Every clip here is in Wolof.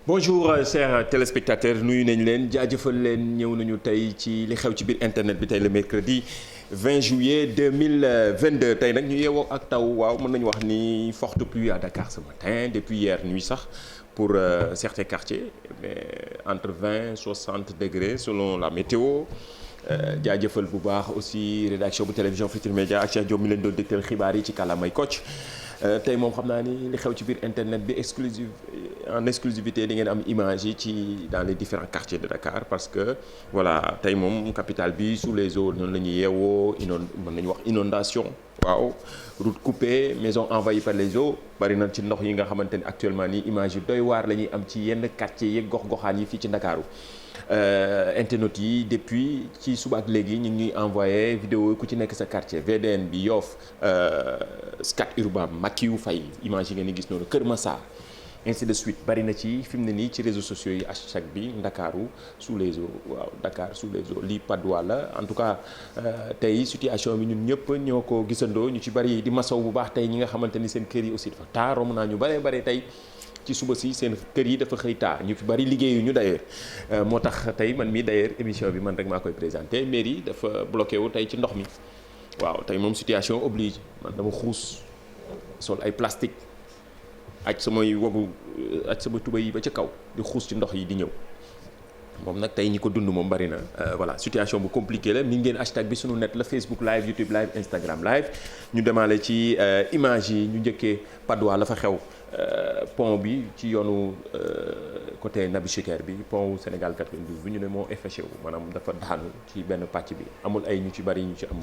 bonjour chers téléspectateurs nuyu nañ leen jaajëfal leen ñëw nañu tey ci li xew ci biir internet bi tey le mercredi 20 juillet 2022 tey nag ñu yeewoo ak taw waaw mën nañu wax ni forte pluie à Dakar ce matin depuis hier nuit sax pour certains quartiers mais entre 20 60 degrés selon la météo jaajëfal bu baax aussi rédaction bu télévision Futurs Médias ak Cheikh Diop mi leen doon dégtal xibaar yi ci kàllaamay Kocc tey moom xam naa ni li xew ci biir internet bi en exclusivité di ngeen am image yi ci dans les différents quartiers de Dakar parce que voilà tey moom capitale bi sous les eaux noonu la ñuy yeewoo mën nañu wax inondation waaw route coupée maison envahie par les eaux bari na ci ndox yi nga xamante ni actuellement nii image yu doy waar la ñuy am ci yenn quartiers yeeg gox-goxaan yi fii ci Ndakaaru internautes yi depuis ci suba ak léegi ñu ngi ñuy envoyé vidéo ku ci nekk sa quartier VDN bi Yoff Scat Urbam Makiyu Faye image yi ngeen di gis noonu Kër Massar ainsi de suite bari na ci fi mu ne nii ci réseaux sociaux yi hashtag bi Ndakaaru sous les eaux waaw Dakar sous les eaux lii Padois la en tout cas tey situation bi ñun ñëpp ñoo ko gisandoo ñu ci bari di masaw bu baax tey ñi nga xamante ni seen kër yi aussi dafa taa romb naa ñu baree bare tey ci suba si seen kër yi dafa xëy taa ñu fi bari liggéeyu ñu d'ailleurs moo tax tey man mii d'ailleurs émission bi man rek maa koy présenté mairie dafa bloqué wu tey ci ndox mi waaw tey moom situation oblige man dama xuus sol ay plastique aj samay wogu aj sama tuba yi ba ca kaw di xuus ci ndox yi di ñëw moom nag tey ñi ko dund moom bari na voilà situation bu compliqué la mi ngeen hashtag bi sunu net la Facebook live YouTube live Instagram live ñu demaale ci image yi ñu njëkkee Padois la fa xew pont bi ci yoonu côté Nabi Choucair bi pont wu Sénégal 92 bi ñu ne moo effacé wu maanaam dafa daanu ci benn pàcc bi amul ay ñu ci bari ñu ci am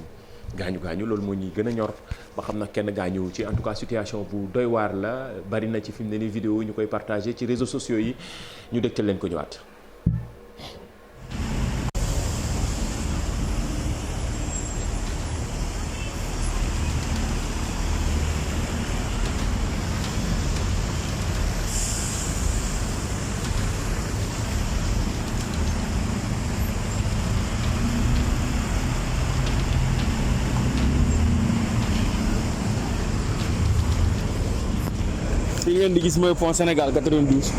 gaañu loolu moo ñuy gën a ñor ba xam na kenn gaañuwu ci en tout cas situation bu doy waar la bari na ci fi mu ne ni vidéo ñu koy partagé ci réseaux sociaux yi ñu dégtal leen ko ñëwaat. li ngeen di gis mooy pont Sénégal 92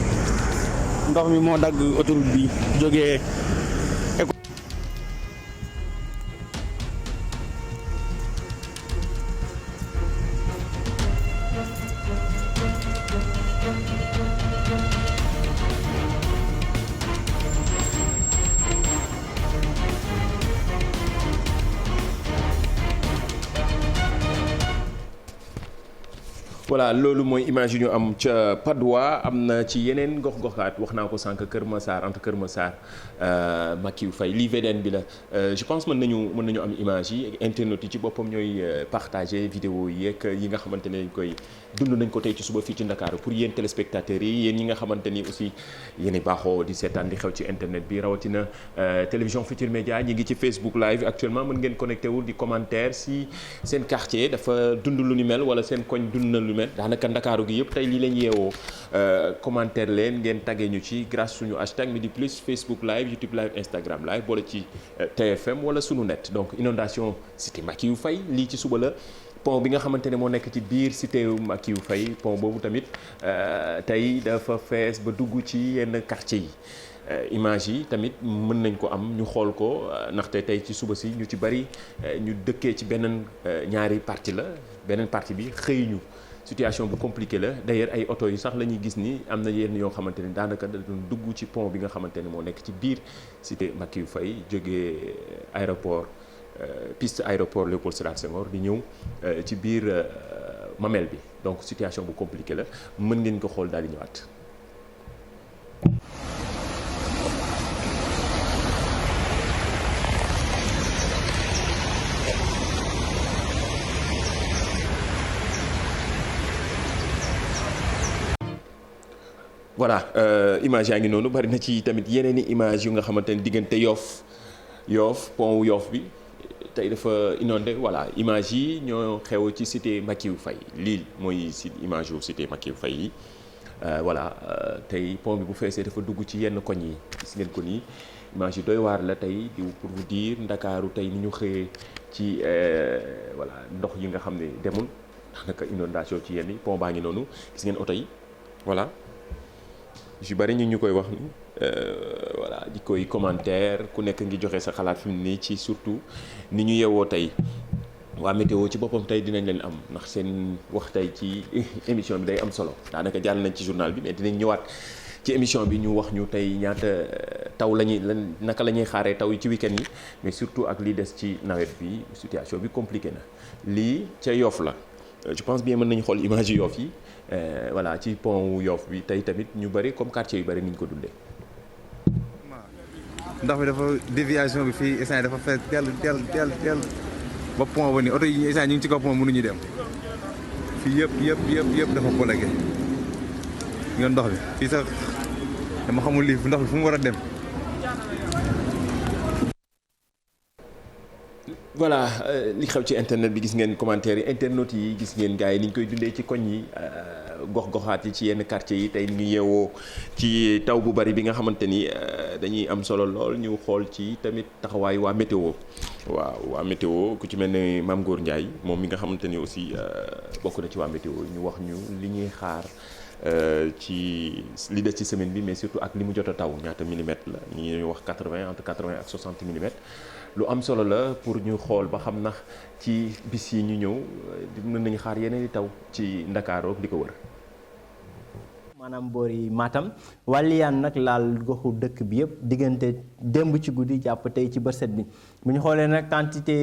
ndox mi moo dagg autoroute bi jógee voilà loolu mooy image yu ñu am ca Padois am na ci yeneen gox-goxaat wax naa ko sànq Kër Massar entre Kër Massar Makiyu Faye lii VDN bi la je pense mën nañu am image yi internautes yi ci boppam ñooy partager vidéo yi yeeg yi nga xamante ne koy dund nañ ko tey ci suba fii ci Ndakaaru pour yéen téléspectateurs yi yéen ñi nga xamante ni aussi yéen baaxoo di seetaan di xew ci internet bi rawatina télévision Futurs Médias ñi ngi ci Facebook live actuellement mën ngeen connecté wu di commentaire si seen quartier dafa dund lu ni mel wala seen koñ dund na lu mel daanaka Ndakaaru gi yëpp tey lii lañ yeewoo commentaire leen ngeen taggee ñu ci grâce suñu hashtag Midi Plus Facebook live YouTube live Instagram live boole ci TFM wala sunu net donc inondation cité Makiyu Faye lii ci suba la pont bi nga xamante ne moo nekk ci biir cité Makiyu Faye pont boobu tamit tey dafa fees ba dugg ci yenn quartier yi image yi tamit mën nañ ko am ñu xool ko ndaxte tey ci suba si ñu ci bari ñu dëkkee ci beneen ñaari partie la beneen partie bi xëy ñu situation bu compliquée la d'ailleurs ay oto yi sax la ñuy gis ni am na yenn yoo xamante ne daanaka da doon dugg ci pont bi nga xamante ne moo nekk ci biir cité Makiyu Faye jógee aéroport piste aéroport Léopold Sédar Senghor di ñëw ci biir Mamel bi donc situation bu compliquée la mën ngeen ko xool daal di ñëwaat. voilà image yaa ngi noonu bari na ci tamit yeneen i image yu nga xamante ne diggante Yoff pont wu Yoff bi tey dafa inondé voilà image yi ñoo xew ci cité Makiyu Faye lii mooy si image yu cité Makiyu Faye yi voilà tey pont bi bu feesee dafa dugg ci yenn koñ yi gis ngeen ko nii image yu doy waar la tey di pour vous dire Ndakaaru tey ni ñu xëyee ci voilà ndox yi nga xam ne demul daanaka inondation ci yenn pont baa ngi noonu gis ngeen oto yi voilà yu bari ñu koy wax ni voilà di koy commentaire ku nekk ngi joxe sa xalaat fi mu nii ci surtout ni ñu yewoo tey waa météo ci boppam tey dinañ leen am ndax seen wax tey ci émission bi day am solo daanaka jàll nañ ci journal bi mais dinañ ñëwaat ci émission bi ñu wax ñu tey ñaata taw la ñuy naka la ñuy xaaree taw yi ci week-end yi mais surtout ak li des ci nawet bi situation bi compliqué na lii ca Yoff la je pense bien mën nañu xool image yu Yoff yi voilà ci pont wu Yoff bi tey tamit ñu bari comme quartier yu bari ni ñu ko dundee. ndox mi dafa déviation bi fii instant dafa fees teel ba pont ba nii oto yi instant ñu ngi ci kaw pont mënuñu dem fii yëpp dafa bloqué ngeen ndox bi fii sax dama xamul lii ndox bi fu mu war a dem. voilà li xew ci internet bi gis ngeen commentaire yi internautes yi gis ngeen gars yi ni ñu koy dundee ci koñ yi gox-goxaat yi ci yenn quartier yi tey ñu ngi yeewoo ci taw bu bari bi nga xamante ni dañuy am solo lool ñu xool ci tamit taxawaay waa météo. waaw waa météo ku ci mel ne Mame Gor Ndiaye moom mi nga xamante ni aussi bokk na ci waa météo ñu wax ñu li ñuy xaar ci li des ci semaine bi mais surtout ak li mu jot a taw ñaata millimètres la ñuy wax 80 entre 80 ak 60 millimètres. lu am solo la pour ñu xool ba xam ndax ci bis yi ñu ñëw mën nañu xaar yeneen i taw ci Ndakaaru ak li ko wër. maanaam boori Matam wàlliyaan nag laal goxu dëkk bi yëpp diggante démb ci guddi jàpp tey ci bët set bi bu ñu xoolee nag quantité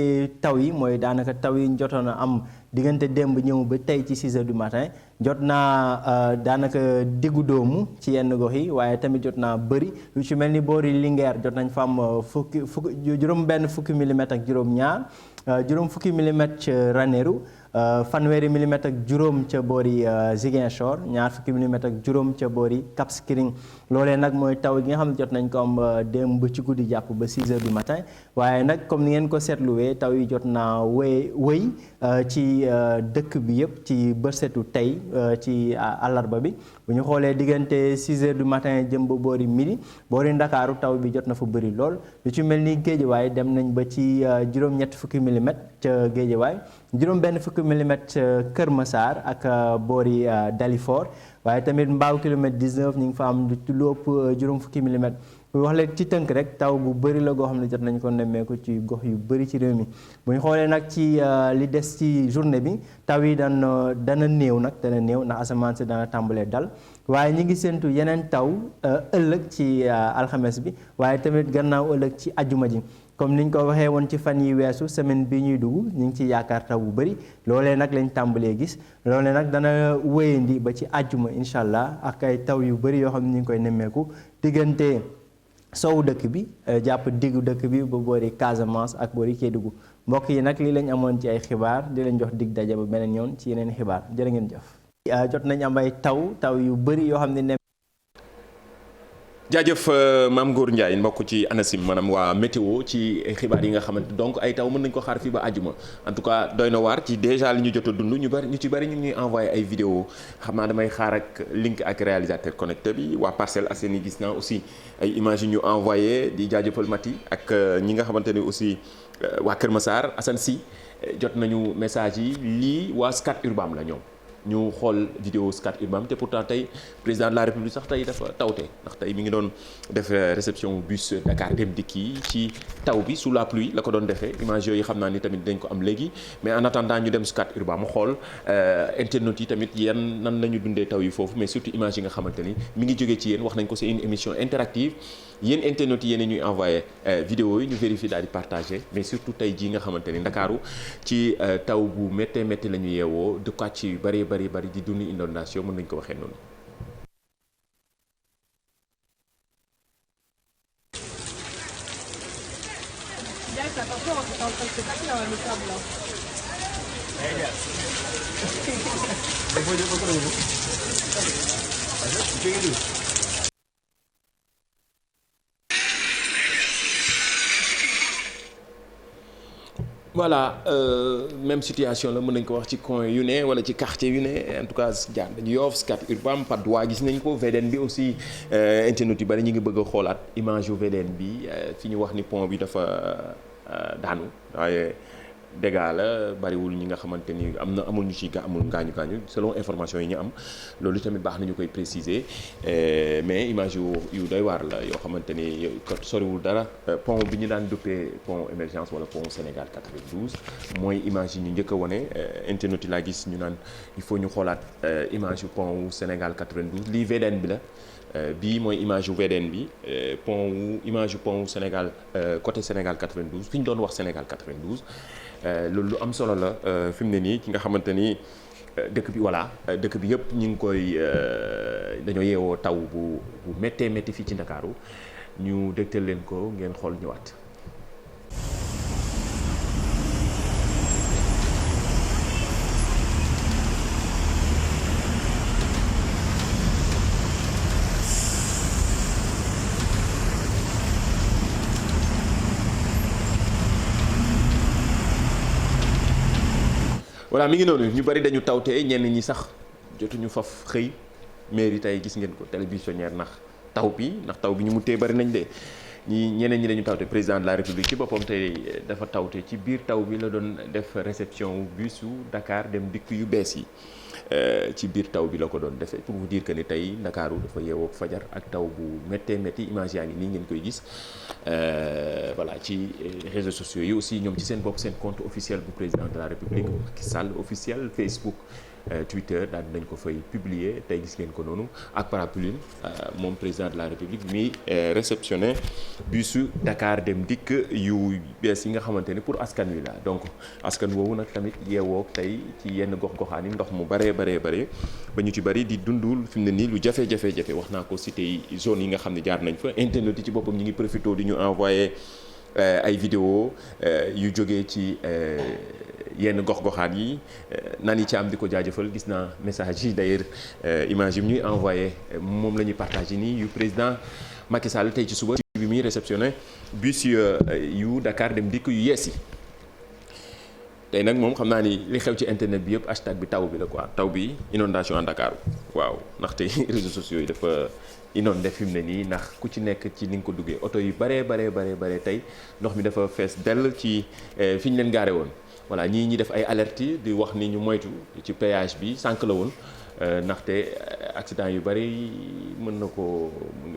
taw yi mooy daanaka taw yi jotoon a am diggante démb ñëw ba tey ci 6 heures du matin jot naa daanaka diggu doomu ci yenn gox yi waaye tamit jot naa bëri lu ci mel ni boori Linguère jot nañ fa am juróom benn fukki millimètres ak juróom ñaar juróom fukki millimètres ca Ranérou fanweeri millimètres ak juróom ca boori Ziguinchor ñaar fukki millimètres ak juróom ca boori Cap Skirring loolee nag mooy taw gi nga xam ne jot nañ ko am démb ci guddi jàpp ba 6 heures du matin waaye nag comme ni ngeen ko seetluwee taw yi jot naa wëy ci dëkk bi yëpp ci bërsetu tey ci àllarba bi bu ñu xoolee diggante 6 heures du matin jëm ba boori midi boori Ndakaaru taw bi jot na fa bëri lool lu ci mel ni Géejawaay dem nañ ba ci juróom-ñett fukki millimètres ca Géejawaay juróom benn fukki millimètres Kër Massar ak boori Dalifort waaye tamit Mbao kilomètre 19 ñu ngi fa am lu ëpp juróom fukki millimètres wax leen ci tënk rek taw bu bëri la goo xam ne jot nañ ko nemmeeku ci gox yu bëri ci réew mi bu ñu xoolee nag ci li des ci journée bi taw yi dana néew ndax asamaan si dana tàmbalee dal waaye ñi ngi séntu yeneen taw ëllëg ci alxames bi waaye tamit gannaaw ëllëg ci ajuma ji comme niñ ko waxee woon ci fan yi weesu semaine bi ñuy dugg ñu ngi ci yaakaar taw bu bëri loolee nag lañ tàmbalee gis loolee nag dana wéyandi ba ci ajuma incha allah ak ay taw yu bëri yoo xam ne ñu ngi koy nemmeeku diggante sowu dëkk bi jàpp diggu dëkk bi ba boori Casamance ak boori Kédougou mbokk yi nag lii lañ amoon ci ay xibaar di leen jox dig daje ba beneen yoon ci yeneen xibaar jërë ngeen jëf. jot nañ am ay taw yu bëri yoo xam ne jaajëf Mame Gor Ndiaye mbokk ci ANACIM maanaam waa météo ci xibaar yi nga xamante donc ay taw mën nañ ko xaar fii ba àjjuma en tout cas doy na waar ci déjà li ñu jot a dund ñu ci bari ñu ngi envoyé ay vidéo xam naa damay xaar ak link ak réalisateur connecté bi waa Parcelles Assainies gis naa aussi ay images yu ñu envoyé di jaajëfal Mati ak ñi nga xamante ni aussi waa Kër Massar Assane Sy jot nañu message yi lii waa Scat Urbam la ñoom ñu xool vidéo Scat Urbam te pourtant tey président de la République sax tey dafa tawte ndax tey mi ngi doon def réception bus Dakar Dem Dikk yi ci taw bi sous la pluie la ko doon defee image yooyu xam naa ni tamit dañ ko am léegi mais en attendant ñu dem Scat Urbam mu xool internautes yi tamit yan nan la ñu dundee taw yi foofu mais surtout image yi nga xamante ni mi ngi jógee ci yéen wax nañ ko c'est une émission interactive yéen internautes yi yéen ñuy envoyé vidéo yi ñu vérifier daal di partagé mais surtout tey jii nga xamante ni Ndakaaru ci taw bu méttee métti la ñu yeewoo dëkkaat ci bari di dund inondation mën nañu ko waxee noonu. voilà même situation la mën nañ ko wax ci coin yu ne wala ci quartier yu ne en tout cas jaar nañu Yoff Scat Urbam Patte d'Oie gis nañ ko VDN bi aussi internet yu bari ñu ngi bëgg a xoolaat image yu VDN bi fi ñu wax ni pont bi dafa daanu waaye dégâts la bariwul ñi nga xamante ni amul ñu ci amul ngaañu selon information yi ñu am loolu tamit baax nañu koy préciser mais image yu doy waar la yoo xamante ni soriwul dara pont bi ñu daan duppee pont émergence wala pont Sénégal 92 mooy image yi ñu njëkk a wane internet yi laa gis ñu naan il faut ñu xoolaat image yu pont wu Sénégal 92 lii VDN bi la bii mooy image yu VDN bi image yu pont wu Sénégal côté Sénégal 92 fi ñu doon wax Sénégal 92 loolu lu am solo la fi mu ne nii ki nga xamante ni dëkk bi dëkk bi yëpp ñu ngi koy dañoo yeewoo taw bu méttee métti fii ci Ndakaaru ñu dégtal leen ko ngeen xool ñëwaat. voilà mi ngi noonu ñu bari dañu tawte ñenn ñi sax jotuñu faf xëy mairie tey gis ngeen ko télévisionnaire ndax taw bi ñu mu tee bari nañ de ñeneen ñi dañu tawte président de la république ci boppam tey dafa tawte ci biir taw bi la doon def réception busu Dakar dem dikk yu bees yi ci biir taw bi la ko doon defee pour vous dire que ni tey Ndakaaru dafa yeewoo fajar ak taw bu méttee métti image yaa ngi nii ngeen koy gis voilà ci réseaux sociaux yi aussi ñoom ci seen bopp seen compte officiel bu président de la République Macky Sall officiel Facebook Twitter daal dinañ ko fay publier tey gis ngeen ko noonu ak parapluie moom président de la République mi réceptionné busu Dakar dem dikk yu bees yi nga xamante ni pour askan wi la donc askan woowu nag tamit yeewoo tey ci yenn gox-goxaan yi ndox mu baree ba ñu ci bari di dundul fi mu ne nii lu jafe-jafe wax naa ko cité yi zone yi nga xam ne jaar nañ fa internet yi ci boppam ñu ngi profité di ñu envoyé ay vidéo yu jógee ci yenn gox-goxaan yi nani ci am di ko jaajëfal gis naa message yi d'ailleurs image yi ñuy envoyé moom la ñuy partagé nii yu président Macky Sall tey ci suba bi muy réceptionné bus yu Dakar dem dikk yu yees yi tey nag moom xam naa ni li xew ci internet bi yëpp hashtag bi taw bi la quoi taw bi inondation à Dakar waaw ndaxte réseaux sociaux yi dafa inondé fi mu ne nii ndax ku ci nekk ci ni nga ko duggee oto yu baree tey ndox mi dafa fees dell ci fi ñu leen gaare woon voilà ñi def ay alertes di wax ni ñu moytu ci péage bi sànq la woon ndaxte accident yu bari mën na ko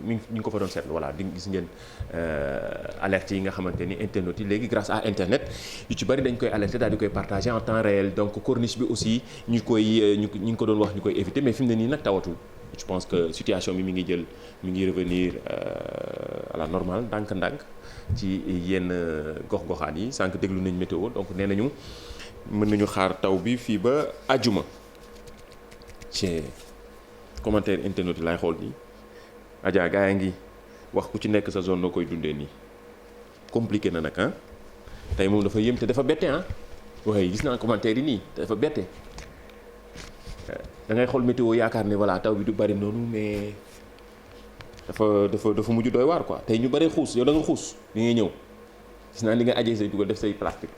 ñu ngi ko fa doon seetlu voilà di gis ngeen alertes yi nga xamante ni internet yi léegi grâce à internet yu ci bari dañ koy alerter daal di koy partager en temps réel donc corniche bi aussi ñu ngi ko doon wax ñu koy éviter mais fi mu ne nii nag tawatul je pense que situation bi mi ngi revenir à la normale ndànk-ndànk ci yenn gox-goxaan yi sànq déglu nañ météo donc nee nañu mën nañu xaar taw bi fii ba àjjuma ci commentaire internet yi laay xool nii Adja gaa yaa ngi wax ku ci nekk sa zone noo koy dundee nii compliqué na nag tey moom dafa yëm te dafa bette waaye gis naa commentaire yi nii dafa bette da ngay xool météo yaakaar ne voilà taw bi du bari noonu mais dafa mujj doy waar quoi tey ñu bari xuus yow da nga xuus li ngay ñëw gis naa li nga ajee say dugal def say plastique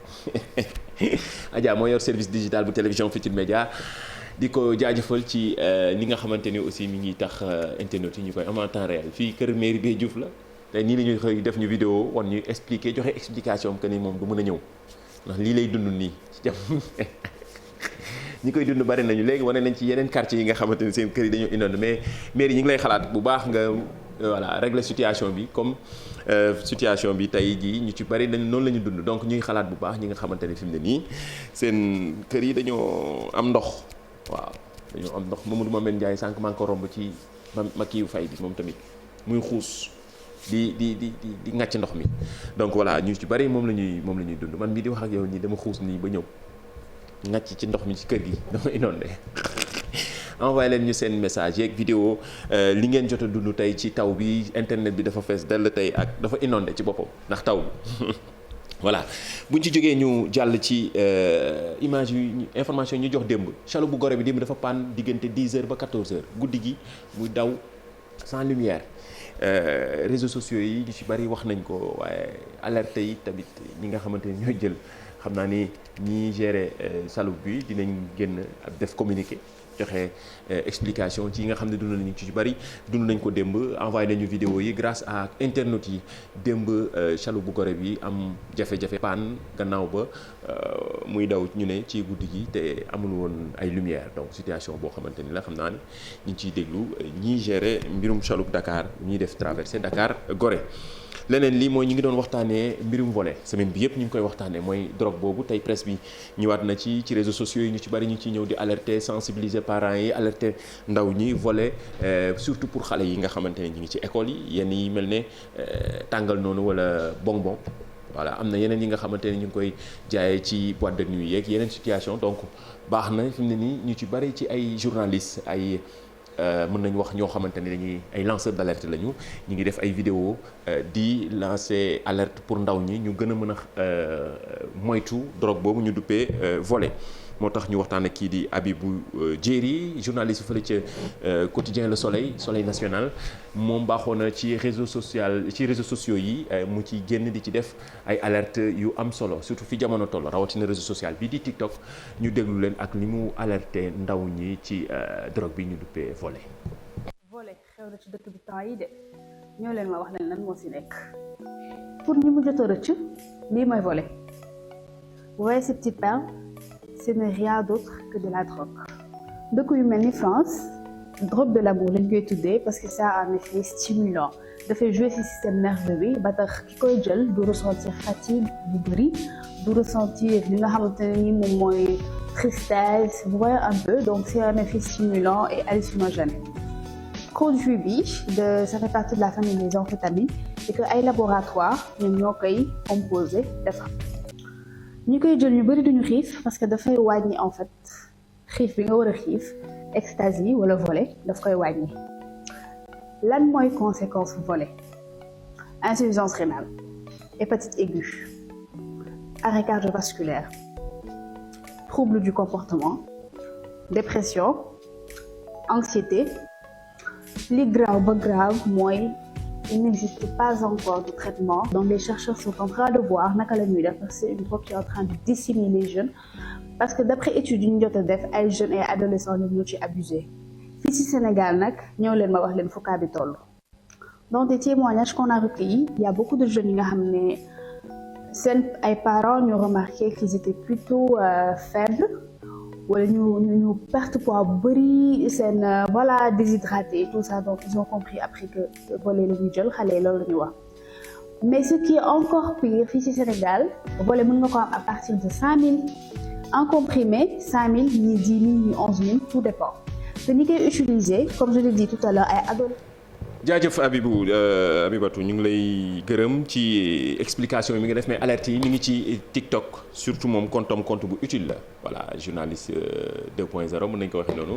Adja moo yor service digital bu télévision Futurs Médias di ko jaajëfal ci ni nga xamante ni aussi mi ngi tax internet yi ñu koy am en temps réel fii kër mairie bi Diouf la tey nii la ñuy xëy def ñu vidéo wan ñu expliquer joxe explication que ni moom du mën a ñëw ndax lii lay dund nii ci jàmm ñi koy dund bari nañu léegi wane nañ ci yeneen quartier yi nga xamante ni seen kër yi dañoo inondé mais mairie ñi ngi lay xalaat bu baax nga voilà régler situation bi comme situation bi tey jii ñu ci bari dañ noonu la ñu dund donc ñuy xalaat bu baax ñi nga xamante ne fi mu ne nii seen kër yi dañoo am ndox waaw dañoo am ndox Mamadou Mamed Ndiaye sànq maa ngi ko romb ci Makiyu Fay bi moom tamit muy xuus di ŋàcc ndox mi donc voilà ñu ci bari moom la ñuy dund man mii di wax ak yow nii dama xuus nii ba ñëw ngàcc ci ndox mi ci kër gi dama inondé envoyé leen ñu seen message yeeg vidéo li ngeen jot a dund tey ci taw bi internet bi dafa fees dell tey ak dafa inondé ci boppam ndax taw bi voilà buñ ci jógee ñu jàll ci image yu information ñu jox démb chaloupe bu Gorée bi démb dafa panne diggante 10h ba 14h guddi gi muy daw sans lumière réseaux sociaux yi ñu ci bari wax nañ ko waaye alerte yi tamit ñi nga xamante ni ñooy jël xam naa ni ñi gérer chaloupe bi dinañ génn def communiqué joxe explication ci yi nga xam ne dund nañu ci bari dund nañ ko démb envoyé nañu vidéo yi grâce à internet yi démb chaloupe bu Gorée bi am jafe-jafe panne gannaaw ba muy daw ñu ne ci guddi gi te amul woon ay lumière donc situation boo xamante ni la xam naa ni ñu ngi ciy déglu ñiy gérer mbirum chaloupe Dakar ñiy def traversée Dakar Gorée. leneen lii mooy ñu ngi doon waxtaanee mbirum volet semaine bi yëpp ñu ngi koy waxtaanee mooy drogue boobu tey presse bi ñëwaat na ci réseaux sociaux yi ñu ci bari ñu ci ñëw di alerter sensibiliser parents yi alerter ndaw ñi volet surtout pour xale yi nga xamante ne ñu ngi ci école yi yenn yi mel ne tàngal noonu wala bonbon voilà am na yeneen yi nga xamante ne ñu ngi koy jaayee ci boîte de nuit yeeg yeneen situation donc baax na fi mu ne nii ñu ci bari ci ay journalistes ay mën nañu wax ñoo xamante ne dañuy ay lanceurs d'alerte lañu ñu ngi def ay vidéo di lancer alerte pour ndaw ñi ñu gën a mën a moytu drogue boobu ñu duppee volet moo tax ñu waxtaan ak kii di Abibou Diéry journaliste fële ca quotidien Le Soleil national moom baaxoo na ci réseaux sociaux yi mu ci génn di ci def ay alerte yu am solo surtout fi jamono toll rawatina réseau social bi di TikTok ñu déglu leen ak li mu alerté ndaw ñi ci drogue bi ñu duppee volet. volet xew na ci dëkk bi temps yi de ñoo leen ma wax leen lan moo si nekk pour ñi mu jot a rëcc lii mooy volet vous voyez ces petites perles. Ce n'est rien d'autre que de la drogue. dëkk yu mel ni France drogue de l'amour lañ koy tuddee parce que ça a un effet stimulant dafay jouer ci système nerveux bi ba tax ki koy jël du ressentir fatigue bu bëri du ressentir li nga xamante ne ni moom mooy tristesse vous voyez un peu donc c'est un effet stimulant et hallucinogène. produit bi ça fait partie de la famille des amphétamines et que ay laboratoire ñoom ñoo koy composé defar. ñi koy jël ñu bari duñu xiif parce que dafay wàññi en fait xiif bi nga war a xiif ecstasy wala volet daf koy wàññi lan mooy conséquence volet insuffisance rénale hépatite aiguë arrêt cardiovasculaire trouble du comportement dépression anxiété li grave ba grave mooy il n'existe pas encore de traitement donc les chercheurs sont en train de voir naka la ñuy def parce que c'est une drogue qui est en train de décimer les jeunes parce que d'après études yu ñu jot a def ay jeunes et adolescents ñoo ci abusé fii ci Sénégal nag ñëw leen ma wax leen fu cas bi toll. Dans des témoignages qu'on a recueillis il y a beaucoup de jeunes yi nga xam ne seen ay parents ñoo remarqué qu'ils étaient plutôt faibles wala ñu perte poids bu bëri seen voilà déshydraté et tout ça donc ils ont compris après que volet la ñuy jël xale yi loolu la ñuy wax mais ce qui est encore pire fii ci Sénégal volet mën nga ko am à partir de 5000 en comprimé 5000 ñii 10 000 ñii 11 000 tout dépend te ñi koy utiliser comme je l'ai dit tout à l'heure ay adolescents. jaajëf Abibatou ñu ngi lay gërëm ci explication yi mi ngi def mais alerte yi mi ngi ci TikTok surtout moom compte bu utile la voilà journaliste 2.0 mën nañu ko waxee noonu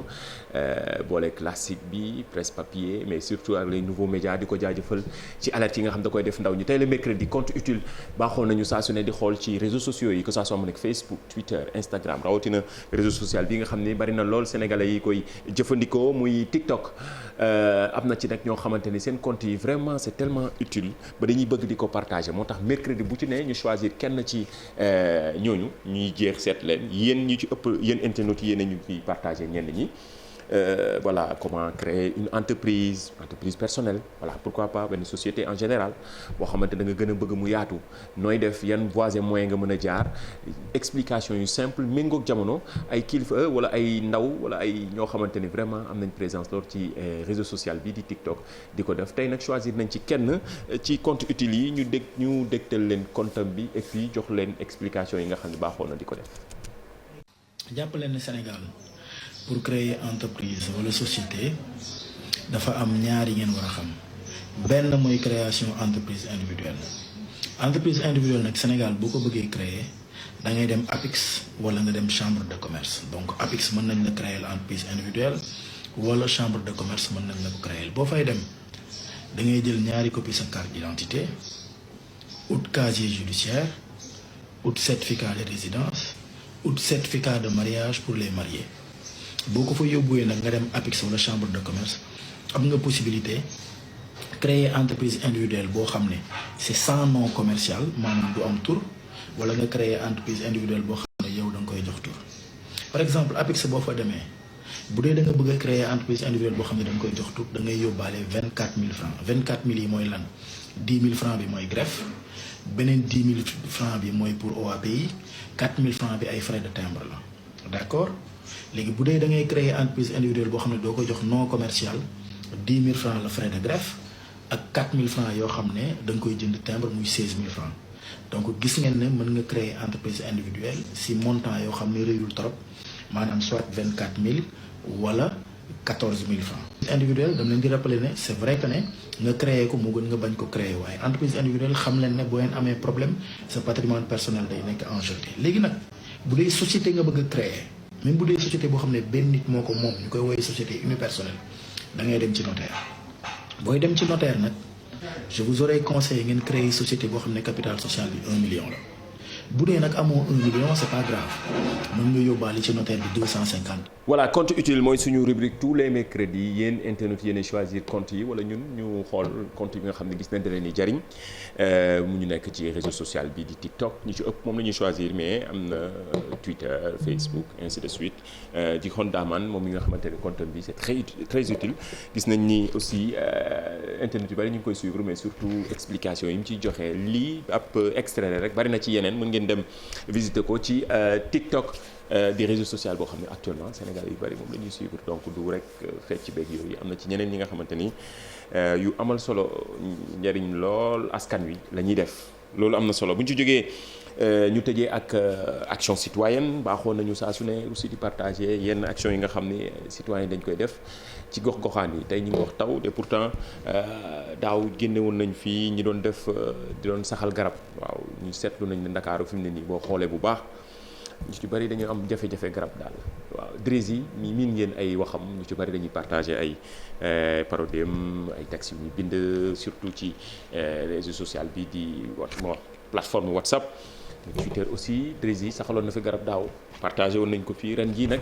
boole classique bi presse papier mais surtout ak les nouveaux médias di ko jaajëfal ci alerte yi nga xam da koy def ndaw ñi tey le mercredi compte utile baaxoon nañu saa su ne di xool ci réseaux sociaux yi que ça soit mu nekk Facebook Twitter Instagram rawatina réseau social bi nga xam ne bari na lool sénégalais yi koy jëfandikoo muy TikTok am na ci nag ñoo xamante ni seen compte yi vraiment c'est tellement utile ba dañuy bëgg di ko partager moo tax mercredi bu ci ne ñu choisir kenn ci ñooñu ñuy jeex seet leen yéen ñu ci ëpp yéen internautes yi yéen ñu ciy partager ñenn ñi voilà comment créer une entreprise personnelle voilà pourquoi pas benn société en général boo xamante da nga gën a bëgg mu yaatu nooy def yan voies et moyens nga mën a jaar explication yu simple méngoog jamono ay kilifa wala ay ndaw wala ay ñoo xamante ni vraiment am nañ présence lool ci réseau social bi di TikTok di ko def tey nag choisir nañ ci kenn ci compte utile yi ñu dégtal leen compte bi et puis jox leen explication yi nga xam ne baaxoon na di ko def. jàpp leen ne Sénégal pour créer entreprise wala société dafa am ñaari ngeen war a xam benn mooy création entreprise individuelle nag Sénégal boo ko bëggee créer da ngay dem APIX wala nga dem chambre de commerce donc APIX mën nañ la créer entreprise individuelle wala chambre de commerce mën nañ la ko créer boo fay dem da ngay jël ñaari copie sa carte d'identité ut casier judiciaire ut certificat de résidence ut certificat de mariage pour les mariés boo ko fa yóbbuwee nag nga dem APIX wala chambre de commerce am nga possibilité créer entreprise individuelle boo xam ne c'est sans nom commercial maanaam du am tur wala nga créer entreprise individuelle boo xam ne yow da nga koy jox tur par exemple APIX boo fa demee bu dee da nga bëgg a créer entreprise individuelle boo xam ne da nga koy jox tout da ngay yóbbaale 24000 francs 24000 yi mooy lan 10 000 francs bi mooy greffe beneen 10 000 francs bi mooy pour OAPI 4000 francs bi ay frais de timbre la d'accord léegi bu dee da ngay créer entreprise individuelle boo xam ne doo ko jox non commercial 10 000 francs la frais de greffe ak 4000 francs yoo xam ne da nga koy jënd timbre muy 16000 francs donc gis ngeen ne mën nga créer entreprise individuelle si montant yoo xam ne réyul trop maanaam soit 24000 wala 14000 francs. individuelle dama leen di rappeler ne c'est vrai que ne nga créer ko moo gën nga bañ ko créer waaye entreprise individuelle xam leen ne boo leen amee problème sa patrimoine personnel day nekk en jeu. léegi nag bu dee société nga bëgg a créer même bu dee société boo xam ne benn nit moo ko moom ñu koy woowee société unipersonnelle da ngay dem ci notaire booy dem ci notaire nag je vous aurais conseillé ngeen créer société boo xam ne capital social bi 1 million la. bu dee nag amoo 1 million c'est pas grave mën nga yóbbaale ci notaire bi 250. voilà compte utile mooy suñu rubrique tous les mercredis yéen internautes yéen choisir compte yi wala ñun ñu xool compte yi nga xam ne gis nañ da leen di jariñ mu ñu nekk ci réseau social bi di TikTok ñu ci ëpp moom la ñuy choisir mais am na Twitter Facebook ainsi de suite di Hondaman moom mi nga xamante ne compte bi c'est très utile gis nañ ni aussi internet yu bari ñu ngi koy suivre mais surtout explication yi mu ciy joxe lii ab extrait rek bari na ci yeneen mën ngeen dem visiter ko ci TikTok di réseau social boo xam ne actuellement Sénégal yu bari moom la ñuy suivre donc du rek fecc beeg yooyu am na ci ñeneen ñi nga xamante ni yu amal solo njariñ lool askan wi la ñuy def loolu am na solo bu ñu ci jógee ñu tëjee ak action citoyenne baaxoon nañu saa su ne aussi di partager yenn action yi nga xam ne citoyen dañ koy def ci gox-goxaan yi tey ñu ngi wax taw te pourtant daaw génne woon nañ fii ñi doon def di doon saxal garab waaw ñu seetlu nañ ne Ndakaaru fi mu ne nii boo xoolee bu baax ñu ci bari dañu am jafe-jafe garab daal waaw Drési yi mi miin ngeen ay waxam ñu ci bari dañuy partager ay parodiem ay textes yu ñu bind surtout ci réseau social bi di plateforme WhatsApp Twitter aussi Drési yi saxaloon na fi garab daaw partagé woon nañ ko fii ren jii nag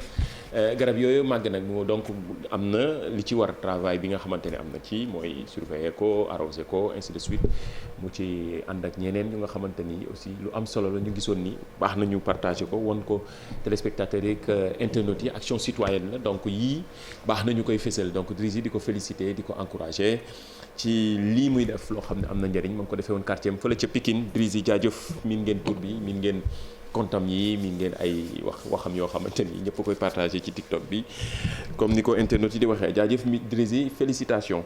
garab yooyu màgg nag moo donc am na li ci war travail bi nga xamante ne am na ci mooy surveiller ko arroser ko ainsi de suite mu ci ànd ak ñeneen ñu nga xamante ni aussi lu am solo la ñu gisoon ni baax nañu partagé ko won ko téléspectateurs yi ak internautes yi action citoyenne la donc yii baax nañu koy fësal donc Drési di ko féliciter di ko encourager ci lii muy def loo xam ne am na njëriñ moom ko defee woon quartier am fële ca Pikine Drési jaajëf miin ngeen tur bi miin ngeen kontam yi miin ngeen ay waxam yoo xamante ni ñëpp koy partagé ci TikTok bi comme ni ko internautes yi di waxee jaajëf mi Drési félicitations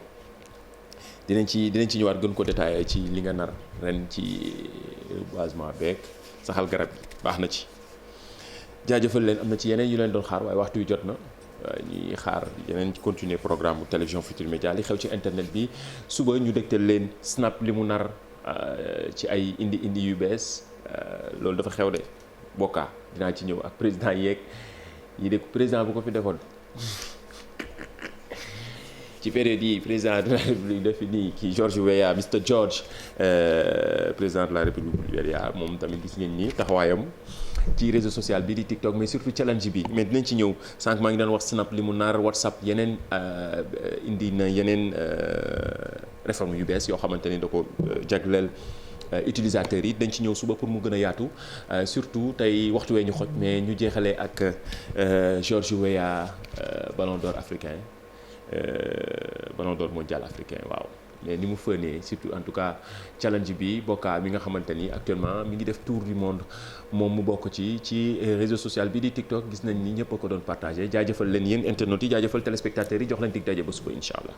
dinañ ci ñëwaat gën ko détaillé ci li nga nar ren ci reboisement beeg saxal garab yi baax na ci jaajëfal leen am na ci yeneen yu leen doon xaar waaye waxtu wi jot na ñuy xaar yeneen ci continuer programme bu télévision Futurs Médias li xew ci internet bi suba ñu dégtal leen Snap li mu nar ci ay indi yu bees loolu dafa xew de bokkaa dinaa ci ñëw ak président yeeg yi de président bu ko fi defoon ci période yi président de la république dafi nii kii George Weah Mr George président de la république bu Libéria moom tamit gis ngeen ni taxawaayam ci réseau social bi di TikTok mais surtout challenge bi mais dinañ ci ñëw sànq maa ngi doon wax Snap li mu nar WhatsApp yeneen indi na yeneen réforme yu bees yoo xamante ni da ko jagleel utilisateurs yi dañ ci ñëw suba pour mu gën a yaatu surtout tey waxtu wee ñu xoj mais ñu jeexalee ak George Weah ballon d'or africain ballon d'or mondial africain waaw mais ni mu fënee surtout en tout cas challenge bi bokkaa mi nga xamante ni actuellement mi ngi def tour du monde moom mu bokk ci réseau social bi di TikTok gis nañ ni ñëpp a ko doon partagé jaajëfal leen yéen internautes yi jaajëfal téléspectateurs yi jox leen dig daje ba suba incha allah.